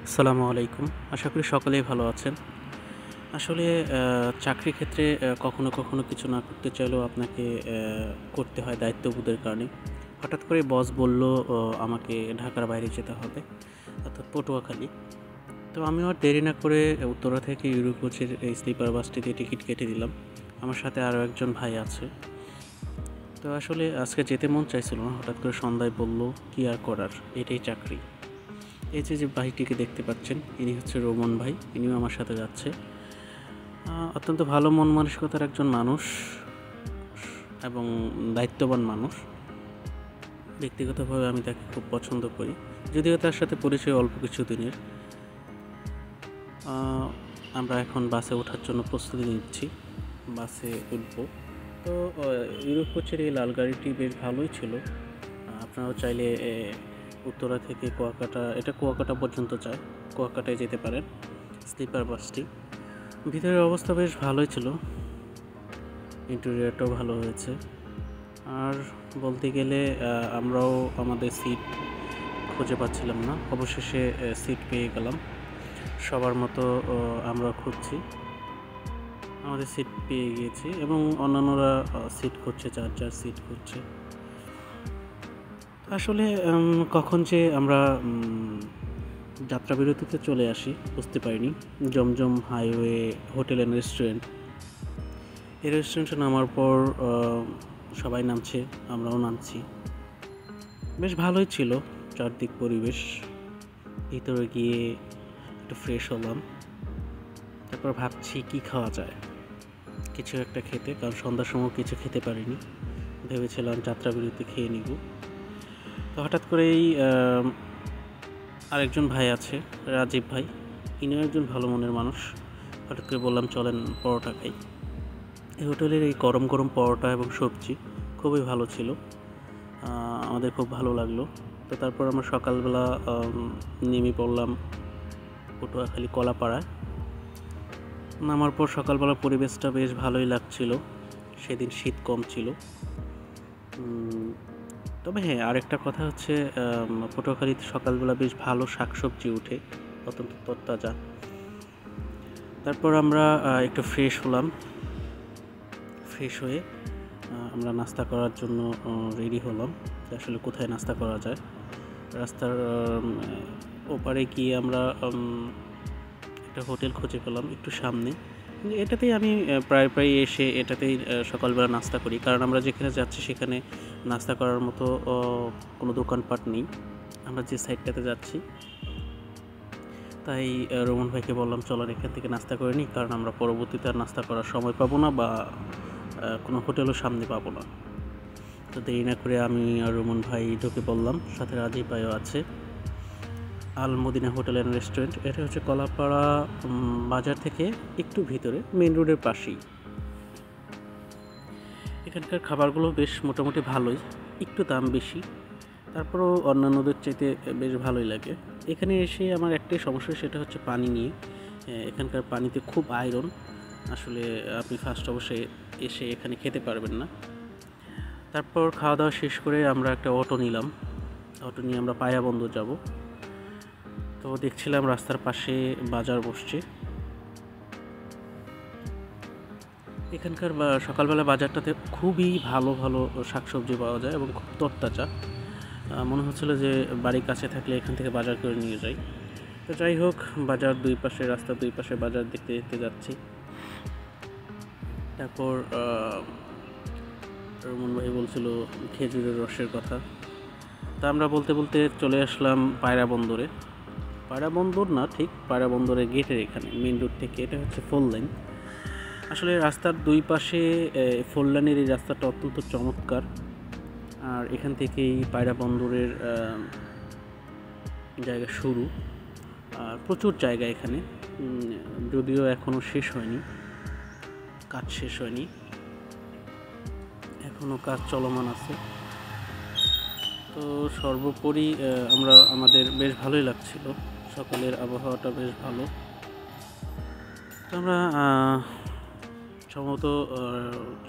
আসসালামু আলাইকুম। আশা করি সকলেই ভালো আছেন। আসলে চাকরির ক্ষেত্রে কখনো, কখনো কিছু না করতে চাইলেও আপনাকে করতে হয় দায়িত্ববোধের কারণে। হঠাৎ করে বস বলল আমাকে ঢাকার বাইরে যেতে হবে, অর্থাৎ পটুয়াখালী। তো আমিও আর দেরি না করে উত্তরা থেকে ইউরোকোচের এই স্লিপার বাসটিতে টিকিট কেটে দিলাম। আমার সাথে আরও একজন ভাই আছে। তো আসলে আজকে যেতে মন চাইছিল না। হঠাৎ করে সন্ধ্যায় বলল, "কি আর করার, এটাই চাকরি।" এই যে ভাইটিকে দেখতে পাচ্ছেন, ইনি হচ্ছে রোমন ভাই। ইনিও আমার সাথে যাচ্ছে। অত্যন্ত ভালো মন মানসিকতার একজন মানুষ এবং দায়িত্ববান মানুষ। ব্যক্তিগতভাবে আমি তাকে খুব পছন্দ করি। যদিও তার সাথে পরিচয় অল্প কিছুদিনের। আমরা এখন বাসে ওঠার জন্য প্রস্তুতি নিচ্ছি। বাসে উঠব। তো ইউরোপ কোচের এই লাল গাড়িটি বেশ ভালোই ছিল। আপনারাও চাইলে উত্তরা থেকে কুয়াকাটা পর্যন্ত যায়। কুয়াকাটায় যেতে পারেন স্লিপার বাসটি। ভিতরের অবস্থা বেশ ভালোই ছিল, ইন্টেরিয়রটাও ভালো হয়েছে। আর বলতে গেলে আমরাও আমাদের সিট খুঁজে পাচ্ছিলাম না, অবশেষে সিট পেয়ে গেলাম। সবার মতো আমরা খুঁজছি, আমাদের সিট পেয়ে গিয়েছি এবং অন্যান্যরা সিট খুঁজছে, যার সিট খুঁজছে। আসলে কখন যে আমরা যাত্রাবিরতিতে চলে আসি বুঝতে পারিনি। জমজম হাইওয়ে হোটেল অ্যান্ড রেস্টুরেন্ট, এই রেস্টুরেন্টে নামার পর সবাই নামছে, আমরাও নামছি। বেশ ভালোই ছিল চারদিক পরিবেশ। ভিতরে গিয়ে একটু ফ্রেশ হলাম। তারপর ভাবছি কি খাওয়া যায়, কিছু একটা খেতে, কারণ সন্ধ্যার সময় কিছু খেতে পারিনি। ভেবেছিলাম যাত্রাবিরতি খেয়ে নিব। তো হঠাৎ করেই আরেকজন ভাই আছে, রাজীব ভাই, ইনিও একজন ভালো মনের মানুষ। হঠাৎ করে বললাম, চলেন পরোটা খাই। এই হোটেলের এই গরম গরম পরোটা এবং সবজি খুবই ভালো ছিল, আমাদের খুব ভালো লাগলো। তো তারপর আমরা সকালবেলা নেমে পড়লাম পটুয়াখালী কলাপাড়ায়। নামার পর সকালবেলা পরিবেশটা বেশ ভালোই লাগছিল। সেদিন শীত কম ছিল। তবে হ্যাঁ, আরেকটা কথা হচ্ছে পটুয়াখালীতে সকালবেলা বেশ ভালো শাকসবজি উঠে, অত্যন্ত তরতাজা। তারপর আমরা একটু ফ্রেশ হলাম। ফ্রেশ হয়ে আমরা নাস্তা করার জন্য রেডি হলাম যে আসলে কোথায় নাস্তা করা যায়। রাস্তার ওপারে গিয়ে আমরা একটা হোটেল খুঁজে পেলাম একটু সামনে। এটাতেই আমি প্রায় এসে এটাতেই সকালবেলা নাস্তা করি, কারণ আমরা যেখানে যাচ্ছি সেখানে নাস্তা করার মতো কোনো দোকানপাট নেই আমরা যে সাইডটাতে যাচ্ছি। তাই রোমন ভাইকে বললাম, চলেন এখান থেকে নাস্তা করে নিই, কারণ আমরা পরবর্তীতে আর নাস্তা করার সময় পাবো না বা কোনো হোটেলও সামনে পাবো না। তো দেরি না করে আমি আর রোমন ভাই ঢুকে পড়লাম, সাথে রাজীব ভাইও আছে। আল মদিনা হোটেল অ্যান্ড রেস্টুরেন্ট, এটা হচ্ছে কলাপাড়া বাজার থেকে একটু ভিতরে, মেন রোডের পাশেই। এখানকার খাবারগুলো বেশ মোটামুটি ভালোই, একটু দাম বেশি, তারপরেও অন্যান্যদের চাইতে বেশ ভালোই লাগে। এখানে এসে আমার একটাই সমস্যা, সেটা হচ্ছে পানি নিয়ে। এখানকার পানিতে খুব আয়রন। আসলে আপনি ফার্স্ট অবশ্যই এসে এখানে খেতে পারবেন না। তারপর খাওয়া দাওয়া শেষ করে আমরা একটা অটো নিলাম। অটো নিয়ে আমরা পায়াবন্দর যাব। তো দেখছিলাম রাস্তার পাশে বাজার বসছে। এখানকার সকালবেলা বাজারটাতে খুবই ভালো ভালো শাকসবজি পাওয়া যায় এবং খুব তরতাজা। মনে হচ্ছিল যে বাড়ির কাছে থাকলে এখান থেকে বাজার করে নিয়ে যাই। তো যাই হোক, বাজার দুই পাশে, রাস্তার দুই পাশে বাজার দেখতে দেখতে যাচ্ছি। তারপর রমন ভাই বলছিল খেজুরের রসের কথা। তা আমরা বলতে বলতে চলে আসলাম পায়রা বন্দরে। পায়রা বন্দর না, ঠিক পায়রা বন্দরের গেটের এখানে, মেন রোড থেকে। এটা হচ্ছে 4 লাইন। আসলে রাস্তার দুই পাশে 4 লাইনের এই রাস্তাটা অত্যন্ত চমৎকার। আর এখান থেকেই পায়রা বন্দরের জায়গা শুরু। আর প্রচুর জায়গা এখানে, যদিও এখনও শেষ হয়নি, কাজ শেষ হয়নি, এখনও কাজ চলমান আছে। তো সর্বোপরি আমাদের বেশ ভালোই লাগছিল, সকালের আবহাওয়াটা বেশ ভালো। তো আমরা সম্ভবত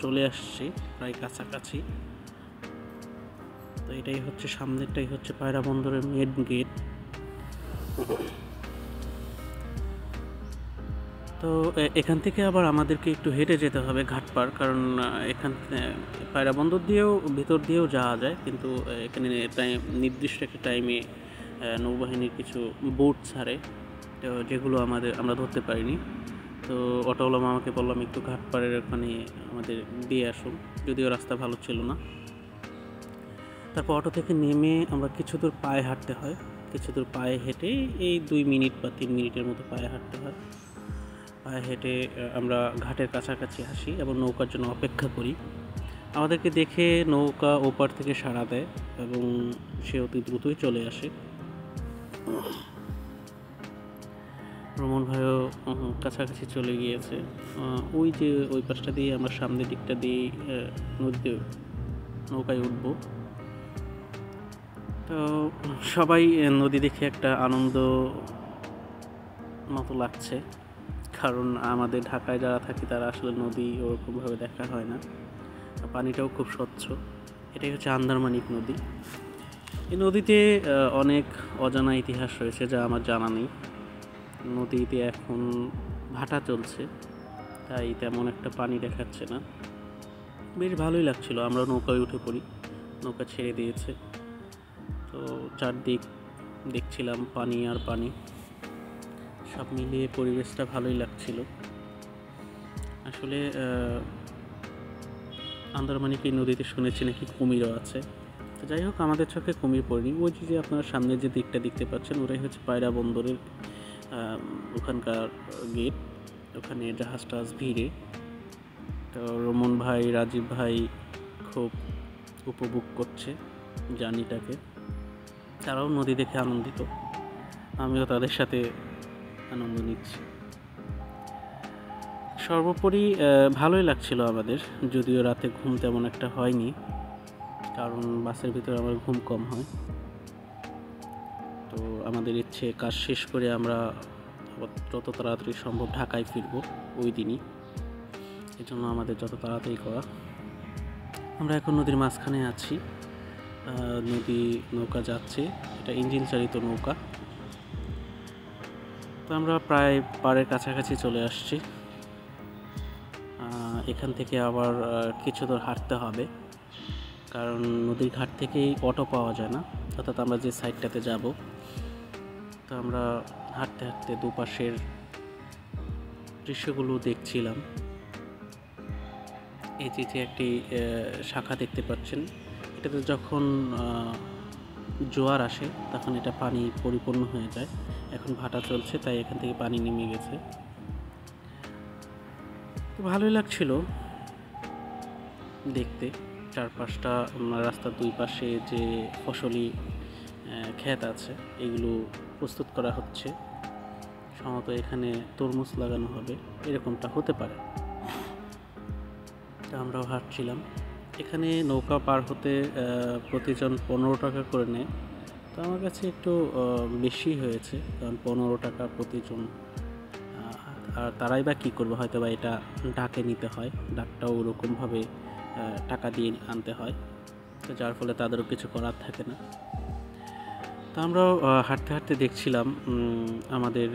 চলে আসছি প্রায় কাছাকাছি। তো এটাই হচ্ছে, সামনেরটাই হচ্ছে পায়রা বন্দরের মেন গেট। তো এখান থেকে আবার আমাদেরকে একটু হেঁটে যেতে হবে ঘাট পার, কারণ এখান পায়রা বন্দর দিয়েও ভিতর দিয়েও যাওয়া যায়, কিন্তু এখানে নির্দিষ্ট একটা টাইমে নৌবাহিনীর কিছু বোট ছাড়ে, তো যেগুলো আমরা ধরতে পারিনি। তো অটোওয়ালা মামাকে বললাম একটু ঘাট পাড়ের ওখানে আমাদের দিয়ে আসুন, যদিও রাস্তা ভালো ছিল না। তারপর অটো থেকে নেমে আমরা কিছু দূর পায়ে হাঁটতে হয়, কিছু দূর পায়ে হেঁটে এই 2 মিনিট বা 3 মিনিটের মতো পায়ে হাঁটতে হয়। পায়ে হেঁটে আমরা ঘাটের কাছাকাছি আসি এবং নৌকার জন্য অপেক্ষা করি। আমাদেরকে দেখে নৌকা ওপার থেকে সাড়া দেয় এবং সে অতি দ্রুতই চলে আসে। রমন ভাইও কাছাকাছি চলে গিয়েছে। ওই যে ওই পাশটা দিয়ে আমরা সামনের দিকটা দিয়ে নদীতে নৌকায় উঠবো। তো সবাই নদী দেখে একটা আনন্দ মতো লাগছে, কারণ আমাদের ঢাকায় যারা থাকি তারা আসলে নদী ওরকমভাবে দেখা হয় না। পানিটাও খুব স্বচ্ছ। এটাই হচ্ছে আন্দারমানিক নদী। এই নদীতে অনেক অজানা ইতিহাস রয়েছে যা আমার জানা নেই। নদীতে এখন ভাটা চলছে, তাই তেমন একটা পানি দেখাচ্ছে না। বেশ ভালোই লাগছিল। আমরা নৌকায় উঠে পড়ি, নৌকা ছেড়ে দিয়েছে। তো চারদিক দেখছিলাম পানি আর পানি, সব মিলিয়ে পরিবেশটা ভালোই লাগছিল। আসলে আন্দারমানিক এই নদীতে শুনেছি নাকি কুমিরও আছে। তো যাই হোক, আমাদের চোখে কুমির পড়েনি। ওই যে আপনারা সামনে যে দিকটা দেখতে পাচ্ছেন ওটাই হচ্ছে পায়রা বন্দরের ওখানকার গেট, ওখানে জাহাজ টাহাজ ভিড়ে। তো রমন ভাই, রাজীব ভাই খুব উপভোগ করছে জার্নিটাকে। তারাও নদী দেখে আনন্দিত, আমিও তাদের সাথে আনন্দ নিচ্ছি। সর্বোপরি ভালোই লাগছিল আমাদের, যদিও রাতে ঘুম তেমন একটা হয়নি, কারণ বাসের ভিতরে আমার ঘুম কম হয়। তো আমাদের ইচ্ছে কাজ শেষ করে আমরা যত তাড়াতাড়ি সম্ভব ঢাকায় ফিরবো ওই দিনই, এই জন্য আমাদের যত তাড়াতাড়ি করা। আমরা এখন নদীর মাঝখানে আছি, নৌকা যাচ্ছে, এটা ইঞ্জিন চালিত নৌকা। তো আমরা প্রায় পাড়ের কাছাকাছি চলে আসছি। এখান থেকে আবার কিছু দূর হাঁটতে হবে, কারণ নদীর ঘাট থেকেই অটো পাওয়া যায় না, অর্থাৎ আমরা যে সাইডটাতে যাব। তো আমরা হাঁটতে হাঁটতে দুপাশের দৃশ্যগুলো দেখছিলাম। এই যে একটি শাখা দেখতে পাচ্ছেন, এটাতে যখন জোয়ার আসে তখন এটা পানি পরিপূর্ণ হয়ে যায়। এখন ভাটা চলছে, তাই এখান থেকে পানি নেমে গেছে। তো ভালোই লাগছিল দেখতে। চারপাশটা রাস্তার দুই পাশে যে ফসলি ক্ষেত আছে এগুলো প্রস্তুত করা হচ্ছে। সম্ভবত এখানে তরমুজ লাগানো হবে, এরকমটা হতে পারে। তো আমরাও হাঁটছিলাম। এখানে নৌকা পার হতে প্রতিজন 15 টাকা করে নেয়। তো আমার কাছে একটু বেশি হয়েছে, কারণ 15 টাকা প্রতিজন। আর তারাই বা কী করবে, হয়তো বা এটা ডাকে নিতে হয়, ডাকটাও ওরকমভাবে টাকা দিয়ে আনতে হয়, তো যার ফলে তাদেরও কিছু করার থাকে না। তো আমরাও হাঁটতে হাঁটতে দেখছিলাম আমাদের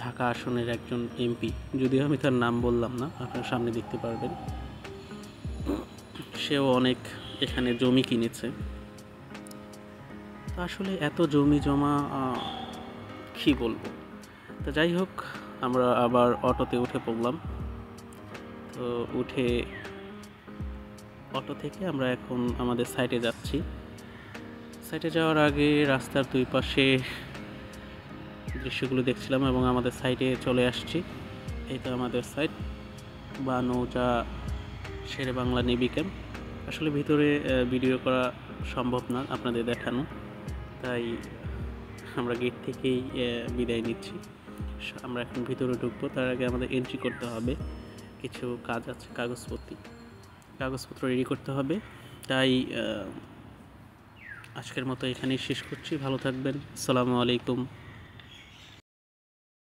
ঢাকা আসনের একজন এমপি, যদিও আমি তার নাম বললাম না, আপনার সামনে দেখতে পারবেন। সেও অনেক এখানে জমি কিনেছে। তো আসলে এত জমি জমা কী বলবো। তো যাই হোক, আমরা আবার অটোতে উঠে পড়লাম। তো অটো থেকে আমরা এখন আমাদের সাইডে যাচ্ছি। সাইডে যাওয়ার আগে রাস্তার দুই পাশে দৃশ্যগুলো দেখছিলাম এবং আমাদের সাইডে চলে আসছি। এই তো আমাদের সাইড, বা নৌজা শেরে বাংলা নেভি ক্যাম্প। আসলে ভিতরে ভিডিও করা সম্ভব না আপনাদের দেখানো, তাই আমরা গেট থেকেই বিদায় নিচ্ছি। আমরা এখন ভিতরে ঢুকবো, তার আগে আমাদের এন্ট্রি করতে হবে, কিছু কাজ আছে, কাগজপত্র রেডি করতে হবে। তাই আজকের মতো এখানেই শেষ করছি। ভালো থাকবেন। আসসালামু আলাইকুম।